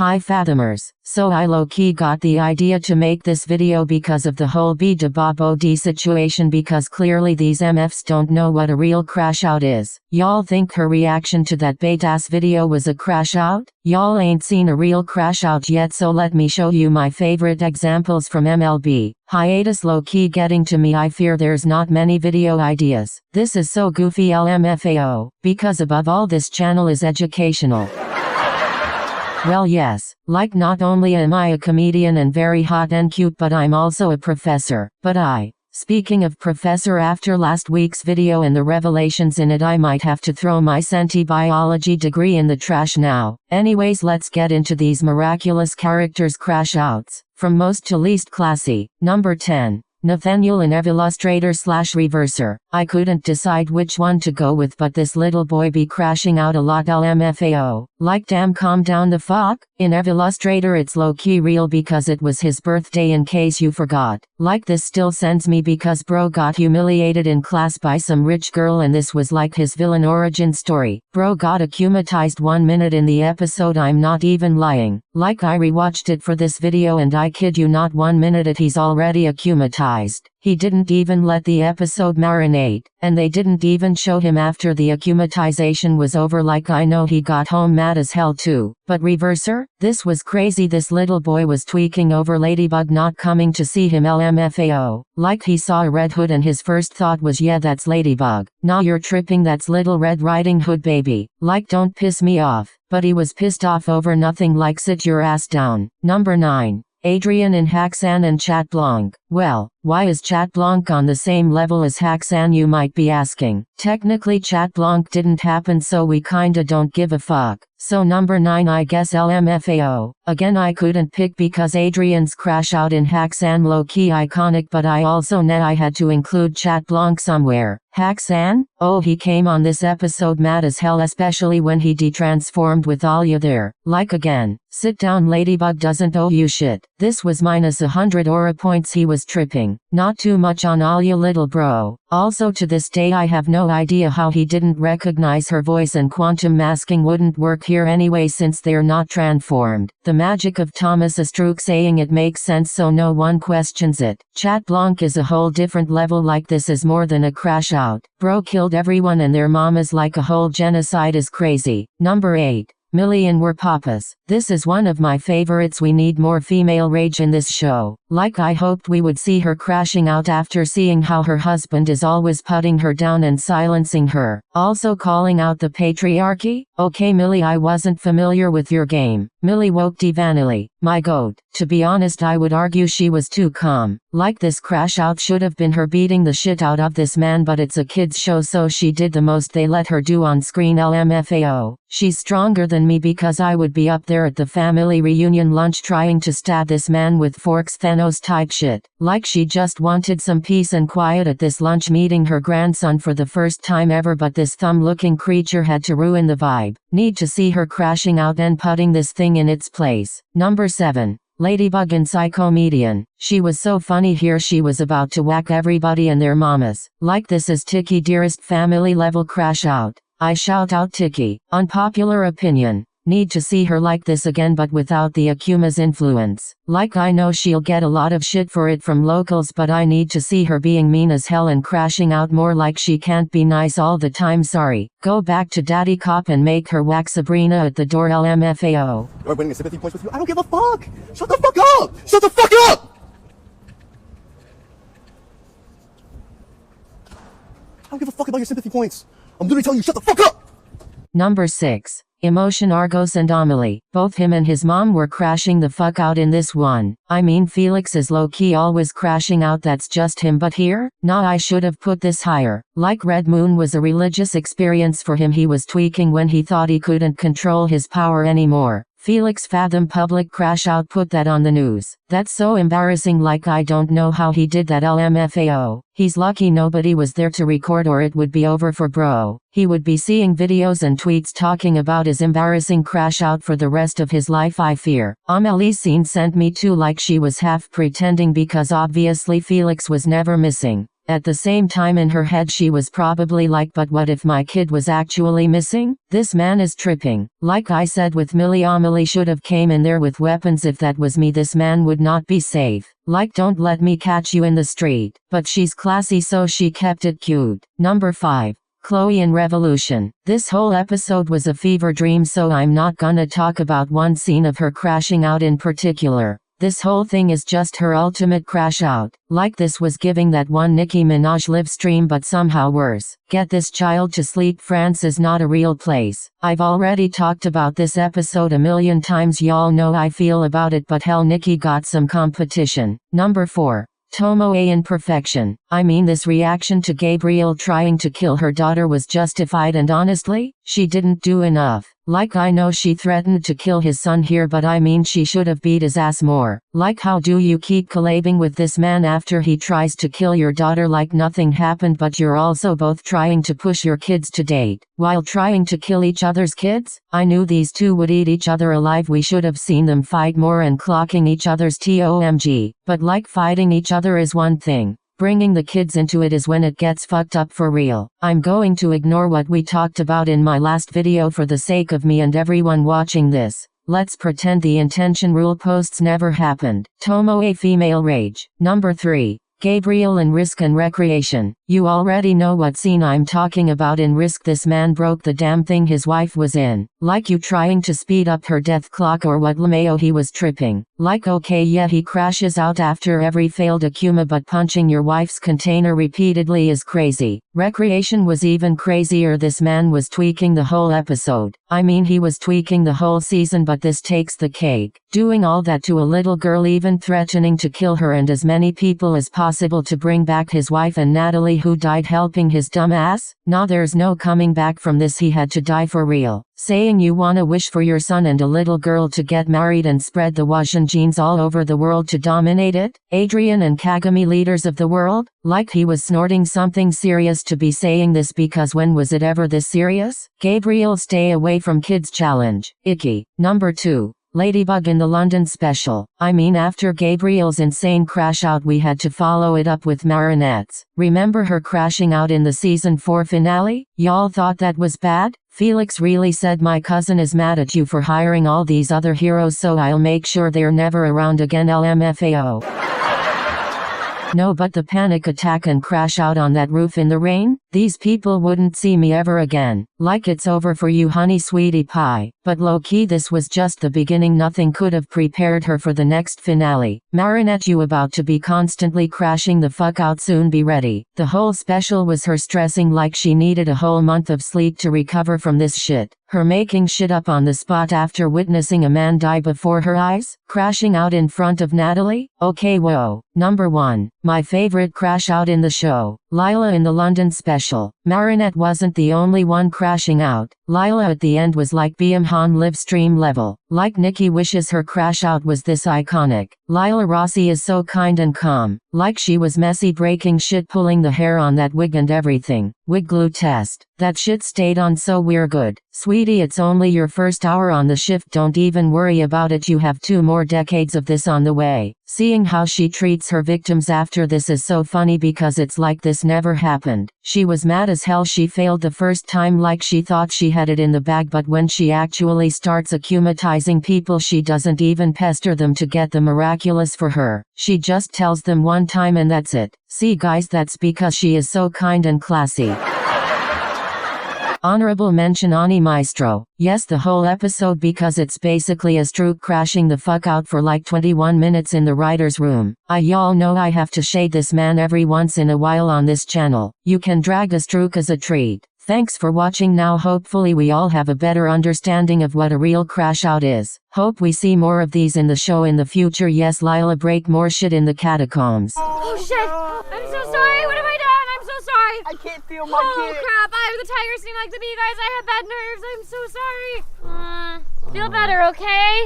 Hi Fathomers, so I low-key got the idea to make this video because of the whole B de Bobo D situation, because clearly these MFs don't know what a real crash out is. Y'all think her reaction to that bait-ass video was a crash out? Y'all ain't seen a real crash out yet, so let me show you my favorite examples from MLB. Hiatus low-key getting to me. I fear there's not many video ideas. This is so goofy LMFAO, because above all this channel is educational. Well yes, like not only am I a comedian and very hot and cute, but I'm also a professor. Speaking of professor, after last week's video and the revelations in it, I might have to throw my senti biology degree in the trash now. Anyways, let's get into these miraculous characters' crash outs. From most to least classy. Number 10. Nathaniel, an illustrator/reverser. I couldn't decide which one to go with, but this little boy be crashing out a lot. LMFAO. Like, damn, calm down the fuck. In Illustrator it's low-key real because it was his birthday, in case you forgot. Like, this still sends me because bro got humiliated in class by some rich girl and this was like his villain origin story. Bro got akumatized 1 minute in the episode, I'm not even lying. Like, I rewatched it for this video and I kid you not, 1 minute it he's already akumatized. He didn't even let the episode marinate, and they didn't even show him after the akumatization was over. Like, I know he got home mad as hell too. But reverser? This was crazy. This little boy was tweaking over Ladybug not coming to see him. LMFAO. Like, he saw a Red Hood and his first thought was, yeah, that's Ladybug. Nah, you're tripping, that's Little Red Riding Hood, baby. Like, don't piss me off. But he was pissed off over nothing. Like, sit your ass down. Number 9. Adrien in Haxan and Chat Blanc. Well, why is Chat Blanc on the same level as Haxan, you might be asking? Technically Chat Blanc didn't happen, so we kinda don't give a fuck. So number 9, I guess LMFAO. Again, I couldn't pick because Adrien's crash out in Haxan low-key iconic, but I also knew I had to include Chat Blanc somewhere. Haxan? Oh, he came on this episode mad as hell, especially when he detransformed with Alia there. Like, again, sit down, Ladybug doesn't owe you shit. This was minus 100 aura points. He was tripping. Not too much on Alia, little bro. Also, to this day I have no idea how he didn't recognize her voice, and quantum masking wouldn't work here anyway since they're not transformed. The magic of Thomas Astruc saying it makes sense, so no one questions it. Chat Blanc is a whole different level. Like, this is more than a crash out. Bro killed everyone and their mamas, like a whole genocide is crazy. Number 8. Millie and Were Papas. This is one of my favorites. We need more female rage in this show. Like, I hoped we would see her crashing out after seeing how her husband is always putting her down and silencing her. Also calling out the patriarchy? Okay Millie, I wasn't familiar with your game. Millie woke divinely. My goat. To be honest, I would argue she was too calm. Like, this crash out should have been her beating the shit out of this man, but it's a kids show, so she did the most they let her do on screen. LMFAO. She's stronger than me because I would be up there at the family reunion lunch trying to stab this man with forks, Thanos type shit. Like, she just wanted some peace and quiet at this lunch meeting her grandson for the first time ever, but this thumb-looking creature had to ruin the vibe. Need to see her crashing out and putting this thing in its place. Number 7. Ladybug in Psychomedian. She was so funny here, she was about to whack everybody and their mamas. Like, this is Tiki dearest family level crash out. I shout out Tiki. Unpopular opinion. Need to see her like this again, but without the Akuma's influence. Like, I know she'll get a lot of shit for it from locals, but I need to see her being mean as hell and crashing out more. Like, she can't be nice all the time. Sorry. Go back to Daddy Cop and make her whack Sabrina at the door. LMFAO. You're winning sympathy points with you. I don't give a fuck. Shut the fuck up. Shut the fuck up. I don't give a fuck about your sympathy points. I'm literally telling you, shut the fuck up. Number 6. Emotion Argos and Amelie. Both him and his mom were crashing the fuck out in this one. I mean, Felix is low-key always crashing out, that's just him, but here? Nah, I should have put this higher. Like, Red Moon was a religious experience for him. He was tweaking when he thought he couldn't control his power anymore. Felix Fathom public crash out, put that on the news. That's so embarrassing. Like, I don't know how he did that. LMFAO. He's lucky nobody was there to record, or it would be over for bro. He would be seeing videos and tweets talking about his embarrassing crash out for the rest of his life, I fear. Amelie's scene sent me too. Like, she was half pretending because obviously Felix was never missing. At the same time in her head she was probably like, but what if my kid was actually missing? This man is tripping. Like I said with Millie, Amelie should have came in there with weapons. If that was me, this man would not be safe. Like, don't let me catch you in the street. But she's classy, so she kept it cute. Number 5. Chloe in Revolution. This whole episode was a fever dream, so I'm not gonna talk about one scene of her crashing out in particular. This whole thing is just her ultimate crash out. Like, this was giving that one Nicki Minaj live stream, but somehow worse. Get this child to sleep. France is not a real place. I've already talked about this episode a million times. Y'all know I feel about it, but hell, Nicki got some competition. Number 4. Tomoe in Perfection. I mean, this reaction to Gabriel trying to kill her daughter was justified, and honestly, she didn't do enough. Like, I know she threatened to kill his son here, but I mean, she should have beat his ass more. Like, how do you keep collabing with this man after he tries to kill your daughter like nothing happened, but you're also both trying to push your kids to date while trying to kill each other's kids? I knew these two would eat each other alive. We should have seen them fight more and clocking each other's TOMG. But like, fighting each other is one thing. Bringing the kids into it is when it gets fucked up for real. I'm going to ignore what we talked about in my last video for the sake of me and everyone watching this. Let's pretend the intention rule posts never happened. Tomoe female rage. Number 3. Gabriel in Risk and Recreation. You already know what scene I'm talking about. In Risk, this man broke the damn thing his wife was in. Like, you trying to speed up her death clock or what? LMAO, he was tripping. Like, okay, yeah, he crashes out after every failed Akuma, but punching your wife's container repeatedly is crazy. Recreation was even crazier. This man was tweaking the whole episode. I mean, he was tweaking the whole season, but this takes the cake. Doing all that to a little girl, even threatening to kill her and as many people as possible to bring back his wife and Natalie, who died helping his dumb ass. Nah, there's no coming back from this. He had to die for real. Saying you wanna wish for your son and a little girl to get married and spread the Wajin genes all over the world to dominate it? Adrien and Kagami, leaders of the world? Like, he was snorting something serious to be saying this, because when was it ever this serious? Gabriel, stay away from kids challenge. Icky. Number 2. Ladybug in the London special. I mean, after Gabriel's insane crash out, we had to follow it up with marionettes. Remember her crashing out in the season 4 finale? Y'all thought that was bad? Felix really said, my cousin is mad at you for hiring all these other heroes, so I'll make sure they're never around again. LMFAO. No, but the panic attack and crash out on that roof in the rain? These people wouldn't see me ever again. Like, it's over for you, honey sweetie pie. But low-key, this was just the beginning. Nothing could have prepared her for the next finale. Marinette, you about to be constantly crashing the fuck out soon, be ready. The whole special was her stressing like she needed a whole month of sleep to recover from this shit. Her making shit up on the spot after witnessing a man die before her eyes, crashing out in front of Natalie. Okay, whoa. Number 1. My favorite crash out in the show. Lila in the London special. Marinette wasn't the only one crashing out. Lila at the end was like BM live stream level. Like, Nicki wishes her crash out was this iconic. Lila Rossi is so kind and calm. Like, she was messy, breaking shit, pulling the hair on that wig and everything. Wig glue test. That shit stayed on, so we're good. Sweetie, it's only your first hour on the shift. Don't even worry about it. You have 2 more decades of this on the way. Seeing how she treats her victims after this is so funny, because it's like this never happened. She was mad as hell she failed the first time, like she thought she had it in the bag, but when she actually starts akumatizing people, she doesn't even pester them to get the miraculous for her. She just tells them one time and that's it. See guys, that's because she is so kind and classy. Honorable mention, Ani Maestro. Yes, the whole episode, because it's basically a Strook crashing the fuck out for like 21 minutes in the writer's room. Y'all know I have to shade this man every once in a while on this channel. You can drag a Strook as a treat. Thanks for watching. Now hopefully we all have a better understanding of what a real crash out is. Hope we see more of these in the show in the future. Yes, Lila, break more shit in the catacombs. Oh shit! I'm so sorry. What have I done? I'm so sorry. I can't feel my kid. Crap! The tigers seem like to be, guys. I have bad nerves. I'm so sorry. Feel better, okay?